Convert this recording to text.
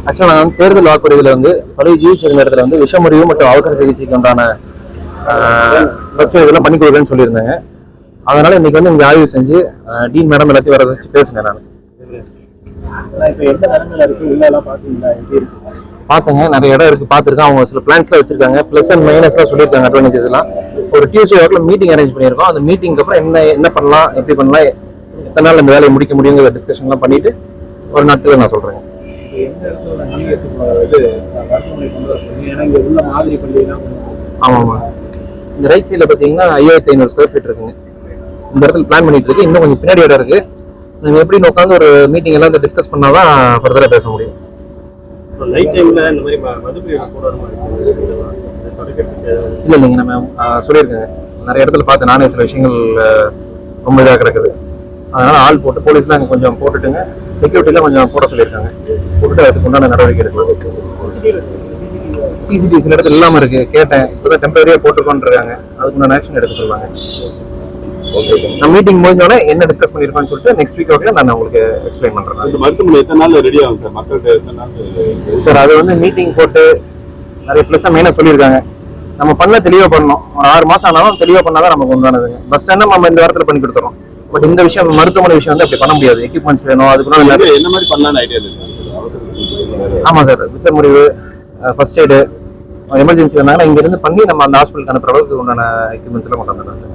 ஆக்சுவலாக நான் தேர்தல் வாக்குறுதியில் வந்து பழைய ஜிஹெச் இடத்துல வந்து விஷமுறிவு மற்றும் அவசர சிகிச்சைக்கு உண்டான ஃபர்ஸ்ட் இதெல்லாம் பண்ணி கொடுக்குறேன்னு சொல்லியிருந்தாங்க. அதனால இன்னைக்கு வந்து இங்கே ஆய்வு செஞ்சு டீன் மேடம் எல்லாத்தையும் வர வச்சு பேசுங்க. நான் பார்த்தேங்க, நிறைய இடம் இருக்கு, பார்த்துருக்கேன். அவங்க சில பிளான்ஸ்லாம் வச்சிருக்காங்க, ப்ளஸ் அண்ட் மைனஸ்லாம் சொல்லியிருக்காங்க. அட்வான்டேஜ் எல்லாம் ஒரு டியூஸ்டே வாக்கில் மீட்டிங் அரேஞ்ச் பண்ணியிருக்கோம். அந்த மீட்டிங்க்கு அப்புறம் என்ன பண்ணலாம், எப்படி பண்ணலாம், எத்தனை நாள் இந்த வேலையை முடிக்க முடியுங்கிற டிஸ்கஷன்லாம் பண்ணிட்டு ஒரு நாட்கள் நான் சொல்றேன். ஆமாம்மா, இந்த ரைட் சைடில் பார்த்தீங்கன்னா 5500 ஸ்கொயர் ஃபீட் இருக்குங்க. இந்த இடத்துல பிளான் பண்ணிட்டு இருக்கு. இன்னும் கொஞ்சம் பின்னாடி இடம் இருக்கு. நீங்கள் எப்படி உட்காந்து ஒரு மீட்டிங் எல்லாம் டிஸ்கஸ் பண்ணாதான் ஃபர்தராக பேச முடியும். இல்லைங்க, நம்ம சொல்லியிருக்கேங்க, நிறைய இடத்துல பார்த்து நானே சில விஷயங்கள் ரொம்ப இதாக கிடக்குது. அதனால ஆள் போட்டு போலீஸ்லாம் அங்கே கொஞ்சம் போட்டுட்டுங்க, செக்யூரிட்டிலாம் கொஞ்சம் போட சொல்லியிருக்காங்க. போட்டுட்டு அதுக்கு உண்டான நடவடிக்கை எடுக்கலாம். சிசிடிவி சில இடத்துல இல்லாமல் இருக்கு, கேட்டேன். இப்போதான் டெம்பரரியாக போட்டுருக்கோன்னு இருக்காங்க. அதுக்குண்டான ஆக்ஷன் எடுக்க சொல்லுவாங்க. நான் மீட்டிங் முடிஞ்சோடனே என்ன டிஸ்கஸ் பண்ணிருக்கோம்னு சொல்லிட்டு நெக்ஸ்ட் வீக் நான் உங்களுக்கு எக்ஸ்பிளைன் பண்றேன். இந்த மருத்துவமனை எத்தனை நாள் ரெடி ஆகும் சார்? மக்கள்கிட்ட எத்தனை நாள் சார்? அது வந்து மீட்டிங் போட்டு நிறைய பிளஸ் மெயினாக சொல்லியிருக்காங்க. நம்ம பண்ண தெளிவாக பண்ணணும். ஒரு 6 மாசம் ஆனாலும் தெளிவாக பண்ணாதான் நமக்கு உண்டானதுங்க. பஸ் ஸ்டாண்ட் நம்ம இந்த வாரத்தில் பண்ணி கொடுத்துறோம். பட் இந்த விஷயம் மருத்துவமனை விஷயம் வந்து அப்படி பண்ண முடியாது. எக்யூப்மெண்ட்ஸ் வேணும். அதுக்குள்ள என்ன மாதிரி பண்ணலாம்னு ஐடியா இருக்கு? ஆமா சார், விஷமுறிவு, ஃபர்ஸ்ட் எய்டு, எமர்ஜென்சி வந்தாங்கன்னா இங்க இருந்து பண்ணி நம்ம அந்த ஹாஸ்பிட்டலுக்கு அனுப்புற அளவுக்கு உண்டான எக்யூப்மெண்ட்ஸ் எல்லாம் கொண்டு வந்துடுறாங்க.